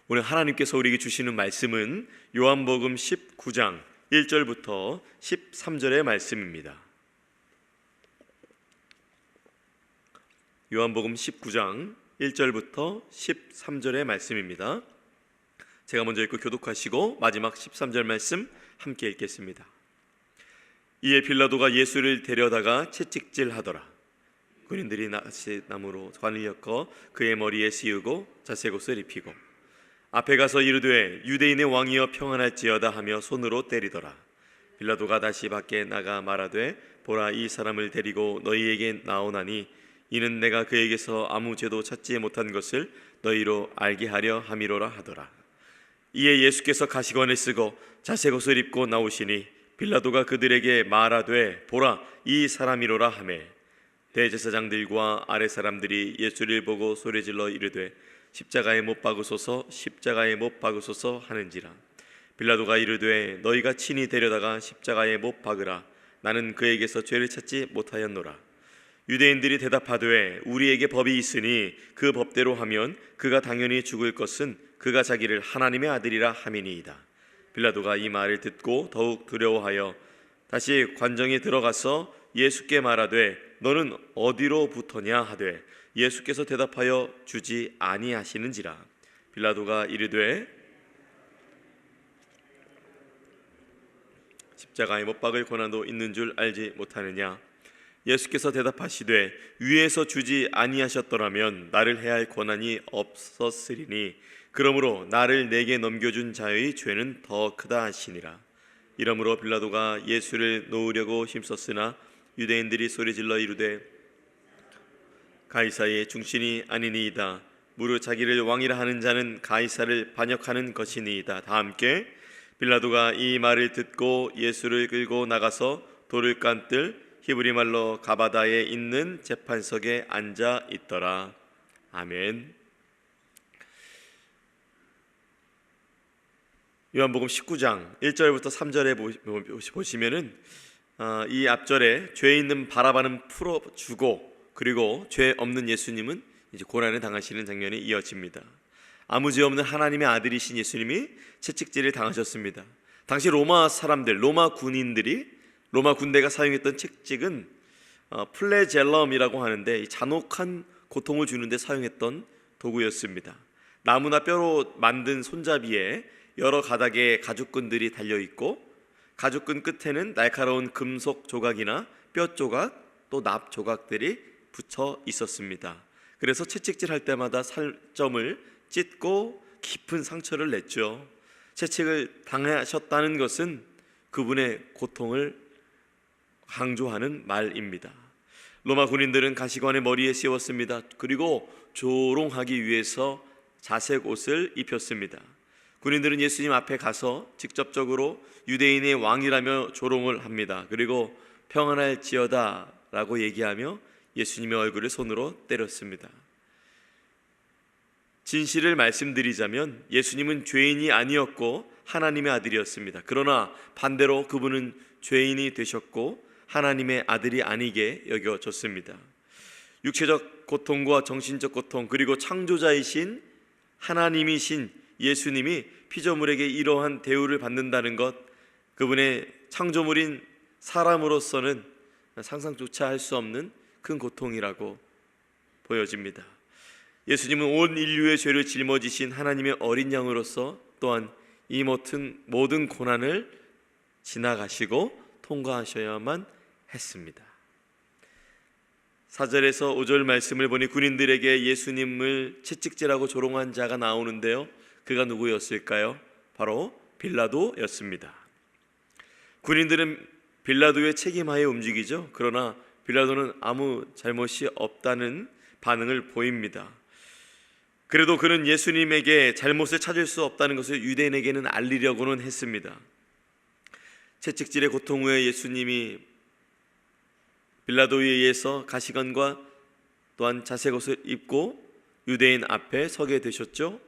오늘 하나님께서 우리에게 주시는 말씀은 요한복음 19장 1절부터 13절의 말씀입니다. 요한복음 19장 1절부터 13절의 말씀입니다. 제가 먼저 읽고 교독하시고 마지막 13절 말씀 함께 읽겠습니다. 이에 빌라도가 예수를 데려다가 채찍질하더라. 군인들이 나무로 관을 엮어 그의 머리에 씌우고 자색옷을 입히고 앞에 가서 이르되 유대인의 왕이여 평안할지어다 하며 손으로 때리더라. 빌라도가 다시 밖에 나가 말하되 보라, 이 사람을 데리고 너희에게 나오나니 이는 내가 그에게서 아무 죄도 찾지 못한 것을 너희로 알게 하려 함이로라 하더라. 이에 예수께서 가시관을 쓰고 자색옷을 입고 나오시니 빌라도가 그들에게 말하되 보라, 이 사람이로라 하매 대제사장들과 아랫 사람들이 예수를 보고 소리질러 이르되 십자가에 못 박으소서, 십자가에 못 박으소서 하는지라. 빌라도가 이르되 너희가 친히 데려다가 십자가에 못 박으라. 나는 그에게서 죄를 찾지 못하였노라. 유대인들이 대답하되 우리에게 법이 있으니 그 법대로 하면 그가 당연히 죽을 것은 그가 자기를 하나님의 아들이라 함이니이다. 빌라도가 이 말을 듣고 더욱 두려워하여 다시 관정에 들어가서 예수께 말하되 너는 어디로부터냐 하되 예수께서 대답하여 주지 아니하시는지라. 빌라도가 이르되 십자가에 못 박을 고난도 있는 줄 알지 못하느냐. 예수께서 대답하시되 위에서 주지 아니하셨더라면 나를 해할 권한이 없었으리니 그러므로 나를 내게 넘겨준 자의 죄는 더 크다 하시니라. 이러므로 빌라도가 예수를 놓으려고 힘썼으나 유대인들이 소리질러 이르되 가이사의 중신이 아니니이다. 무릇 자기를 왕이라 하는 자는 가이사를 반역하는 것이니이다. 다 함께 빌라도가 이 말을 듣고 예수를 끌고 나가서 돌을 깐뜰 히브리 말로 가바다에 있는 재판석에 앉아 있더라. 아멘. 요한복음 19장 1절부터 3절에 보시면은 이 앞절에 죄 있는 바라바는 풀어주고 그리고 죄 없는 예수님은 이제 고난을 당하시는 장면이 이어집니다. 아무 죄 없는 하나님의 아들이신 예수님이 채찍질을 당하셨습니다. 당시 로마 사람들, 로마 군인들이 로마 군대가 사용했던 채찍은 플래젤럼이라고 하는데 잔혹한 고통을 주는데 사용했던 도구였습니다. 나무나 뼈로 만든 손잡이에 여러 가닥의 가죽끈들이 달려있고 가죽끈 끝에는 날카로운 금속 조각이나 뼈 조각 또 납 조각들이 붙여 있었습니다. 그래서 채찍질 할 때마다 살점을 찢고 깊은 상처를 냈죠. 채찍을 당하셨다는 것은 그분의 고통을 강조하는 말입니다. 로마 군인들은 가시관을 머리에 씌웠습니다. 그리고 조롱하기 위해서 자색 옷을 입혔습니다. 군인들은 예수님 앞에 가서 직접적으로 유대인의 왕이라며 조롱을 합니다. 그리고 평안할지어다 라고 얘기하며 예수님의 얼굴을 손으로 때렸습니다. 진실을 말씀드리자면 예수님은 죄인이 아니었고 하나님의 아들이었습니다. 그러나 반대로 그분은 죄인이 되셨고 하나님의 아들이 아니게 여겨졌습니다. 육체적 고통과 정신적 고통 그리고 창조자이신 하나님이신 예수님이 피조물에게 이러한 대우를 받는다는 것, 그분의 창조물인 사람으로서는 상상조차 할 수 없는 큰 고통이라고 보여집니다. 예수님은 온 인류의 죄를 짊어지신 하나님의 어린 양으로서 또한 이 모든 고난을 지나가시고 통과하셔야만 했습니다. 4절에서 5절 말씀을 보니 군인들에게 예수님을 채찍질하고 조롱한 자가 나오는데요, 그가 누구였을까요? 바로 빌라도였습니다. 군인들은 빌라도의 책임하에 움직이죠. 그러나 빌라도는 아무 잘못이 없다는 반응을 보입니다. 그래도 그는 예수님에게 잘못을 찾을 수 없다는 것을 유대인에게는 알리려고는 했습니다. 채찍질의 고통 후에 예수님이 빌라도에 의해서 가시관과 또한 자색옷을 입고 유대인 앞에 서게 되셨죠.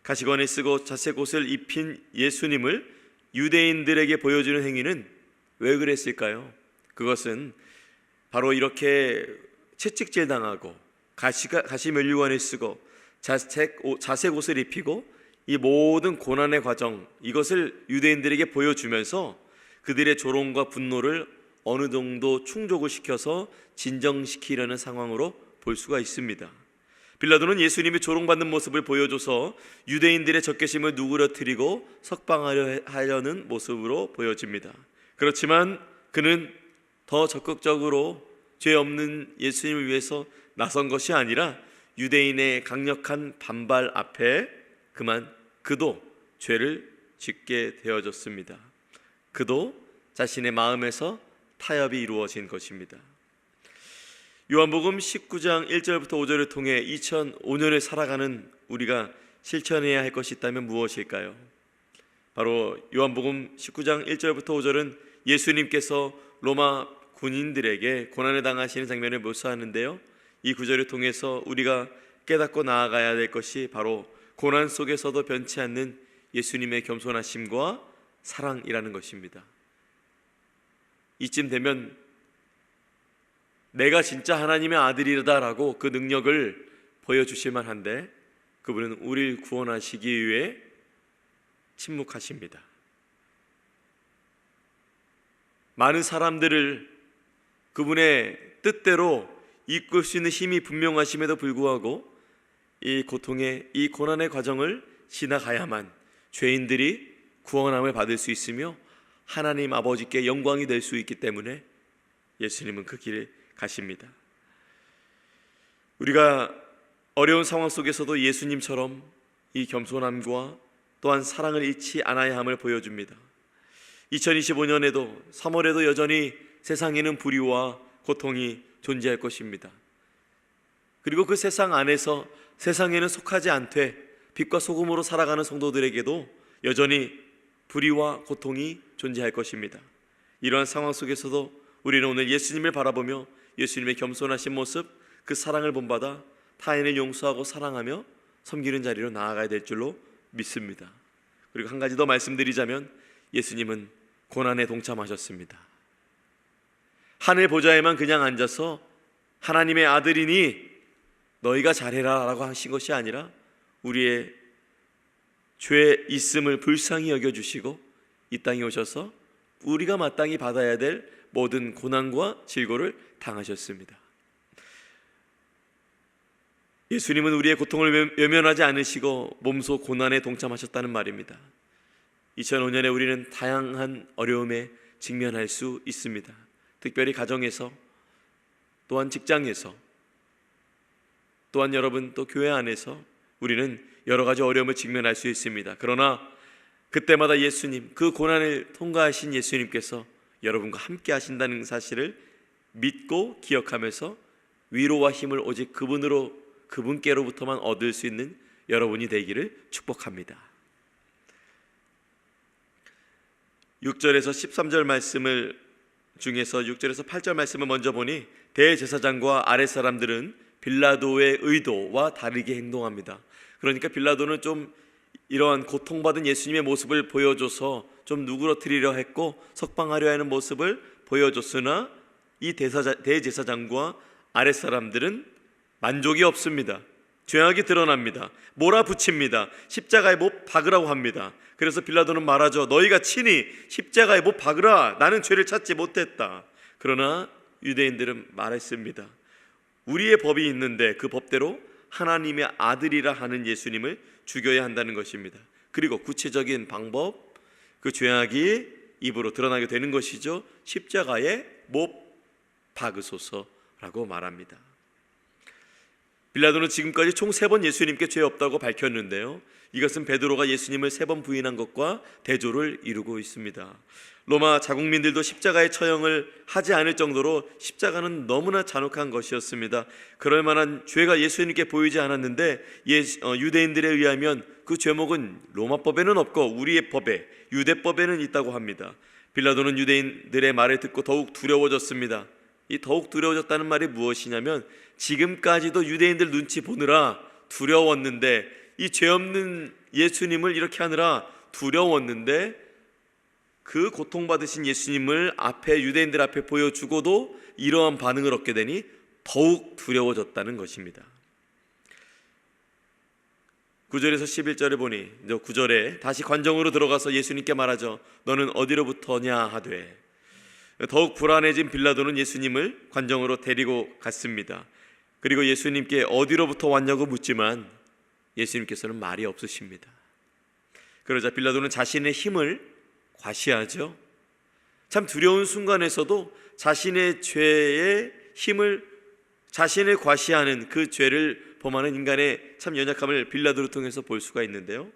가시관을 쓰고 자색옷을 입힌 예수님을 유대인들에게 보여주는 행위는 왜 그랬을까요? 그것은 바로 이렇게 채찍질 당하고 가시면류관을 쓰고 자색 옷을 입히고 이 모든 고난의 과정, 이것을 유대인들에게 보여주면서 그들의 조롱과 분노를 어느 정도 충족을 시켜서 진정시키려는 상황으로 볼 수가 있습니다. 빌라도는 예수님이 조롱받는 모습을 보여줘서 유대인들의 적개심을 누그러뜨리고 석방하려 하려는 모습으로 보여집니다. 그렇지만 그는 더 적극적으로 죄 없는 예수님을 위해서 나선 것이 아니라 유대인의 강력한 반발 앞에 그만 그도 죄를 짓게 되어졌습니다. 그도 자신의 마음에서 타협이 이루어진 것입니다. 요한복음 19장 1절부터 5절을 통해 2005년을 살아가는 우리가 실천해야 할 것이 있다면 무엇일까요? 바로 요한복음 19장 1절부터 5절은 예수님께서 로마 군인들에게 고난을 당하시는 장면을 묘사하는데요, 이 구절을 통해서 우리가 깨닫고 나아가야 될 것이 바로 고난 속에서도 변치 않는 예수님의 겸손하심과 사랑이라는 것입니다. 이쯤 되면 내가 진짜 하나님의 아들이다라고 그 능력을 보여주실 만한데 그분은 우리를 구원하시기 위해 침묵하십니다. 많은 사람들을 그분의 뜻대로 이끌 수 있는 힘이 분명하심에도 불구하고 이 고통의, 이 고난의 과정을 지나가야만 죄인들이 구원함을 받을 수 있으며 하나님 아버지께 영광이 될 수 있기 때문에 예수님은 그 길을 가십니다. 우리가 어려운 상황 속에서도 예수님처럼 이 겸손함과 또한 사랑을 잃지 않아야 함을 보여줍니다. 2025년에도 3월에도 여전히 세상에는 불의와 고통이 존재할 것입니다. 그리고 그 세상 안에서 세상에는 속하지 않되 빛과 소금으로 살아가는 성도들에게도 여전히 불의와 고통이 존재할 것입니다. 이러한 상황 속에서도 우리는 오늘 예수님을 바라보며 예수님의 겸손하신 모습, 그 사랑을 본받아 타인을 용서하고 사랑하며 섬기는 자리로 나아가야 될 줄로 믿습니다. 그리고 한 가지 더 말씀드리자면 예수님은 고난에 동참하셨습니다. 하늘 보좌에만 그냥 앉아서 하나님의 아들이니 너희가 잘해라 라고 하신 것이 아니라 우리의 죄 있음을 불쌍히 여겨주시고 이 땅에 오셔서 우리가 마땅히 받아야 될 모든 고난과 질고를 당하셨습니다. 예수님은 우리의 고통을 외면하지 않으시고 몸소 고난에 동참하셨다는 말입니다. 2005년에 우리는 다양한 어려움에 직면할 수 있습니다. 특별히 가정에서, 또한 직장에서, 또한 여러분 또 교회 안에서 우리는 여러 가지 어려움을 직면할 수 있습니다. 그러나 그때마다 예수님, 그 고난을 통과하신 예수님께서 여러분과 함께 하신다는 사실을 믿고 기억하면서 위로와 힘을 오직 그분께로부터만 얻을 수 있는 여러분이 되기를 축복합니다. 6절에서 13절 말씀을 중에서 6절에서 8절 말씀을 먼저 보니 대제사장과 아랫사람들은 빌라도의 의도와 다르게 행동합니다. 그러니까 빌라도는 좀 이러한 고통받은 예수님의 모습을 보여줘서 좀 누그러뜨리려 했고 석방하려 하는 모습을 보여줬으나 이 대제사장과 아랫사람들은 만족이 없습니다. 죄악이 드러납니다. 몰아붙입니다. 십자가에 못 박으라고 합니다. 그래서 빌라도는 말하죠. 너희가 친히 십자가에 못 박으라. 나는 죄를 찾지 못했다. 그러나 유대인들은 말했습니다. 우리의 법이 있는데 그 법대로 하나님의 아들이라 하는 예수님을 죽여야 한다는 것입니다. 그리고 구체적인 방법, 그 죄악이 입으로 드러나게 되는 것이죠. 십자가에 못 박으소서라고 말합니다. 빌라도는 지금까지 총 3번 예수님께 죄 없다고 밝혔는데요, 이것은 베드로가 예수님을 3번 부인한 것과 대조를 이루고 있습니다. 로마 자국민들도 십자가의 처형을 하지 않을 정도로 십자가는 너무나 잔혹한 것이었습니다. 그럴 만한 죄가 예수님께 보이지 않았는데 유대인들에 의하면 그 죄목은 로마법에는 없고 우리의 법에, 유대법에는 있다고 합니다. 빌라도는 유대인들의 말을 듣고 더욱 두려워졌습니다. 이 더욱 두려워졌다는 말이 무엇이냐면 지금까지도 유대인들 눈치 보느라 두려웠는데, 이 죄 없는 예수님을 이렇게 하느라 두려웠는데 그 고통받으신 예수님을 앞에 유대인들 앞에 보여주고도 이러한 반응을 얻게 되니 더욱 두려워졌다는 것입니다. 9절에서 11절에 보니 9절에 다시 관정으로 들어가서 예수님께 말하죠. 너는 어디로부터냐 하되, 더욱 불안해진 빌라도는 예수님을 관정으로 데리고 갔습니다. 그리고 예수님께 어디로부터 왔냐고 묻지만 예수님께서는 말이 없으십니다. 그러자 빌라도는 자신의 힘을 과시하죠. 참 두려운 순간에서도 자신의 죄의 힘을 자신을 과시하는 그 죄를 범하는 인간의 참 연약함을 빌라도를 통해서 볼 수가 있는데요.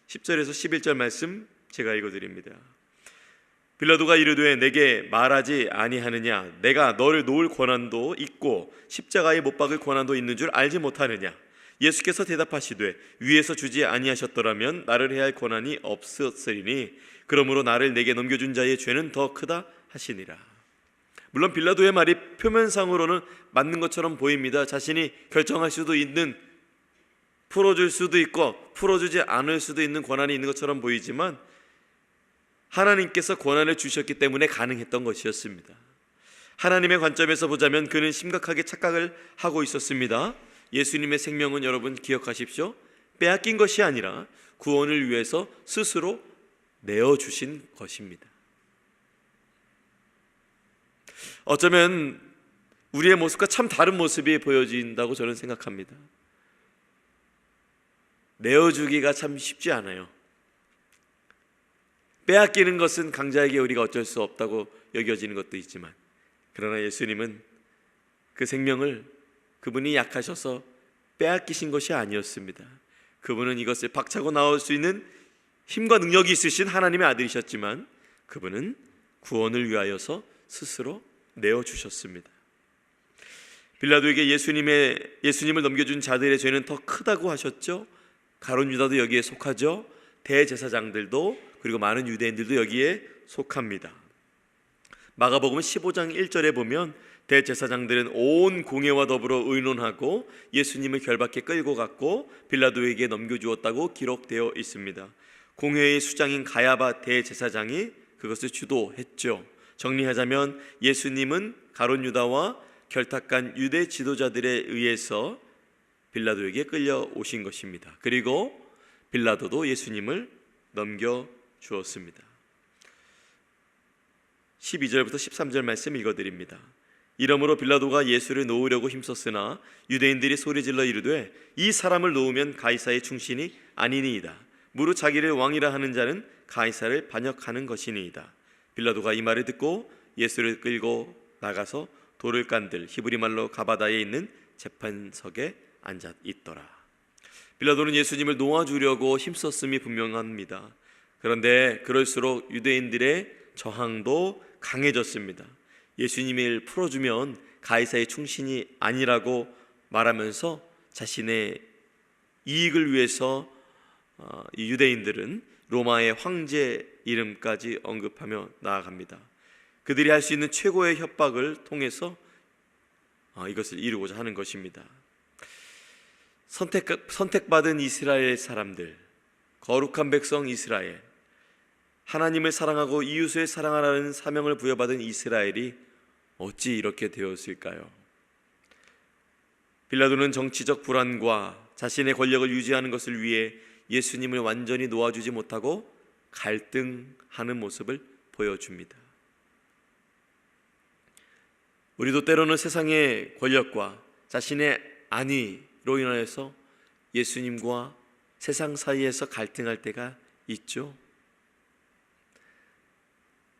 10절에서 11절 말씀 제가 읽어드립니다. 빌라도가 이르되 내게 말하지 아니하느냐? 내가 너를 놓을 권한도 있고 십자가에 못 박을 권한도 있는 줄 알지 못하느냐? 예수께서 대답하시되 위에서 주지 아니하셨더라면 나를 해야 할 권한이 없었으리니 그러므로 나를 내게 넘겨준 자의 죄는 더 크다 하시니라. 물론 빌라도의 말이 표면상으로는 맞는 것처럼 보입니다. 자신이 결정할 수도 있는, 풀어줄 수도 있고 풀어주지 않을 수도 있는 권한이 있는 것처럼 보이지만 하나님께서 권한을 주셨기 때문에 가능했던 것이었습니다. 하나님의 관점에서 보자면 그는 심각하게 착각을 하고 있었습니다. 예수님의 생명은 여러분 기억하십시오. 빼앗긴 것이 아니라 구원을 위해서 스스로 내어주신 것입니다. 어쩌면 우리의 모습과 참 다른 모습이 보여진다고 저는 생각합니다. 내어주기가 참 쉽지 않아요. 빼앗기는 것은 강자에게 우리가 어쩔 수 없다고 여겨지는 것도 있지만, 그러나 예수님은 그 생명을 그분이 약하셔서 빼앗기신 것이 아니었습니다. 그분은 이것을 박차고 나올 수 있는 힘과 능력이 있으신 하나님의 아들이셨지만 그분은 구원을 위하여서 스스로 내어주셨습니다. 빌라도에게 예수님을 넘겨준 자들의 죄는 더 크다고 하셨죠. 가룟 유다도 여기에 속하죠. 대제사장들도, 그리고 많은 유대인들도 여기에 속합니다. 마가복음 15장 1절에 보면 대제사장들은 온 공회와 더불어 의논하고 예수님을 결박해 끌고 갔고 빌라도에게 넘겨주었다고 기록되어 있습니다. 공회의 수장인 가야바 대제사장이 그것을 주도했죠. 정리하자면 예수님은 가룟 유다와 결탁한 유대 지도자들에 의해서 빌라도에게 끌려오신 것입니다. 그리고 빌라도도 예수님을 넘겨주었습니다. 12절부터 13절 말씀 읽어드립니다. 이러므로 빌라도가 예수를 놓으려고 힘썼으나 유대인들이 소리질러 이르되 이 사람을 놓으면 가이사의 충신이 아니니이다. 무릇 자기를 왕이라 하는 자는 가이사를 반역하는 것이니이다. 빌라도가 이 말을 듣고 예수를 끌고 나가서 돌을 깐들 히브리 말로 가바다에 있는 재판석에 앉아 있더라. 빌라도는 예수님을 놓아주려고 힘썼음이 분명합니다. 그런데 그럴수록 유대인들의 저항도 강해졌습니다. 예수님을 풀어주면 가이사의 충신이 아니라고 말하면서 자신의 이익을 위해서 이 유대인들은 로마의 황제 이름까지 언급하며 나아갑니다. 그들이 할 수 있는 최고의 협박을 통해서 이것을 이루고자 하는 것입니다. 선택받은 이스라엘 사람들, 거룩한 백성 이스라엘, 하나님을 사랑하고 이웃을 사랑하라는 사명을 부여받은 이스라엘이 어찌 이렇게 되었을까요? 빌라도는 정치적 불안과 자신의 권력을 유지하는 것을 위해 예수님을 완전히 놓아주지 못하고 갈등하는 모습을 보여줍니다. 우리도 때로는 세상의 권력과 자신의 안위로 인하여서 예수님과 세상 사이에서 갈등할 때가 있죠.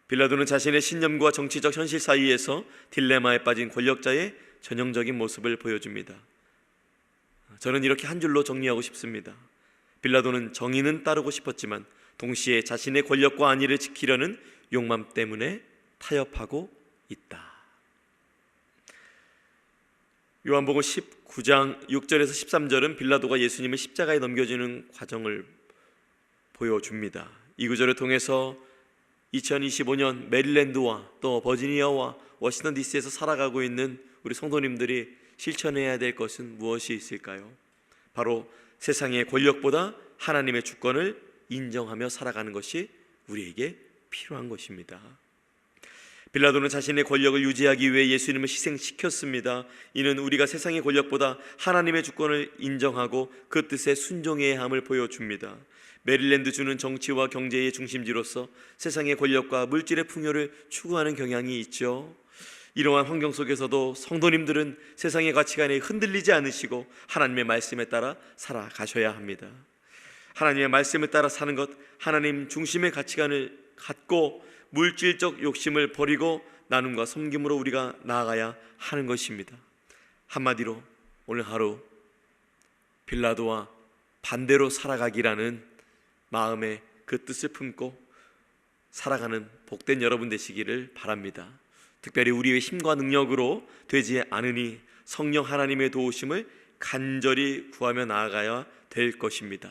빌라도는 자신의 신념과 정치적 현실 사이에서 딜레마에 빠진 권력자의 전형적인 모습을 보여줍니다. 저는 이렇게 한 줄로 정리하고 싶습니다. 빌라도는 정의는 따르고 싶었지만 동시에 자신의 권력과 안위를 지키려는 욕망 때문에 타협하고 있다. 요한복음 19장 6절에서 13절은 빌라도가 예수님을 십자가에 넘겨주는 과정을 보여줍니다. 이 구절을 통해서 2025년 메릴랜드와 또 버지니아와 워싱턴 DC에서 살아가고 있는 우리 성도님들이 실천해야 될 것은 무엇이 있을까요? 바로 세상의 권력보다 하나님의 주권을 인정하며 살아가는 것이 우리에게 필요한 것입니다. 빌라도는 자신의 권력을 유지하기 위해 예수님을 희생시켰습니다. 이는 우리가 세상의 권력보다 하나님의 주권을 인정하고 그 뜻에 순종해야 함을 보여줍니다. 메릴랜드주는 정치와 경제의 중심지로서 세상의 권력과 물질의 풍요를 추구하는 경향이 있죠. 이러한 환경 속에서도 성도님들은 세상의 가치관에 흔들리지 않으시고 하나님의 말씀에 따라 살아가셔야 합니다. 하나님의 말씀에 따라 사는 것, 하나님 중심의 가치관을 갖고 물질적 욕심을 버리고 나눔과 섬김으로 우리가 나아가야 하는 것입니다. 한마디로 오늘 하루 빌라도와 반대로 살아가기라는 마음의 그 뜻을 품고 살아가는 복된 여러분 되시기를 바랍니다. 특별히 우리의 힘과 능력으로 되지 않으니 성령 하나님의 도우심을 간절히 구하며 나아가야 될 것입니다.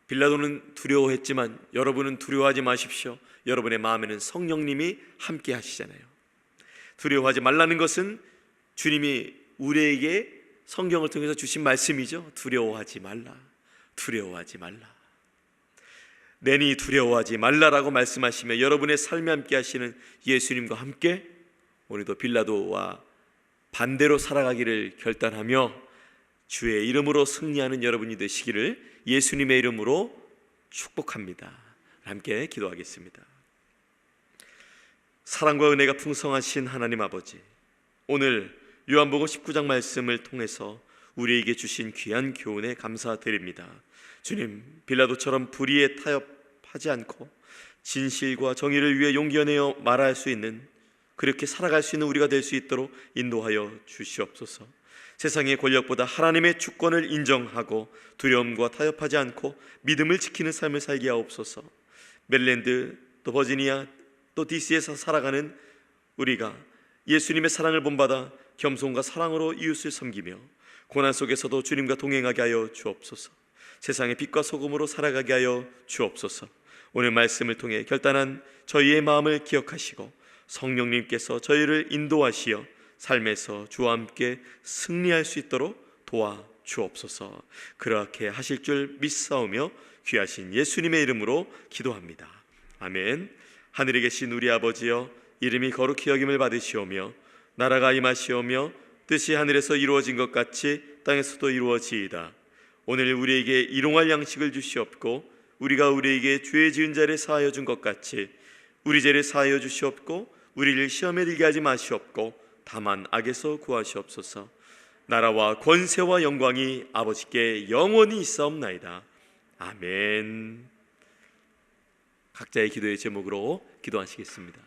빌라도는 두려워했지만 여러분은 두려워하지 마십시오. 여러분의 마음에는 성령님이 함께 하시잖아요. 두려워하지 말라는 것은 주님이 우리에게 성경을 통해서 주신 말씀이죠. 두려워하지 말라, 두려워하지 말라. 내니 두려워하지 말라라고 말씀하시며 여러분의 삶에 함께 하시는 예수님과 함께 오늘도 빌라도와 반대로 살아가기를 결단하며 주의 이름으로 승리하는 여러분이 되시기를 예수님의 이름으로 축복합니다. 함께 기도하겠습니다. 사랑과 은혜가 풍성하신 하나님 아버지, 오늘 요한복음 19장 말씀을 통해서 우리에게 주신 귀한 교훈에 감사드립니다. 주님, 빌라도처럼 불의에 타협하지 않고 진실과 정의를 위해 용기 내어 말할 수 있는, 그렇게 살아갈 수 있는 우리가 될 수 있도록 인도하여 주시옵소서. 세상의 권력보다 하나님의 주권을 인정하고 두려움과 타협하지 않고 믿음을 지키는 삶을 살게 하옵소서. 메릴랜드, 또 버지니아, 또 DC에서 살아가는 우리가 예수님의 사랑을 본받아 겸손과 사랑으로 이웃을 섬기며 고난 속에서도 주님과 동행하게 하여 주옵소서. 세상의 빛과 소금으로 살아가게 하여 주옵소서. 오늘 말씀을 통해 결단한 저희의 마음을 기억하시고 성령님께서 저희를 인도하시어 삶에서 주와 함께 승리할 수 있도록 도와 주옵소서. 그렇게 하실 줄 믿사오며 귀하신 예수님의 이름으로 기도합니다. 아멘. 하늘에 계신 우리 아버지여, 이름이 거룩히 여김을 받으시오며 나라가 임하시오며 뜻이 하늘에서 이루어진 것 같이 땅에서도 이루어지이다. 오늘 우리에게 일용할 양식을 주시옵고 우리가 우리에게 죄 지은 자를 사하여 준 것 같이 우리 죄를 사하여 주시옵고 우리를 시험에 들게 하지 마시옵고 다만 악에서 구하시옵소서. 나라와 권세와 영광이 아버지께 영원히 있사옵나이다. 아멘. 각자의 기도의 제목으로 기도하시겠습니다.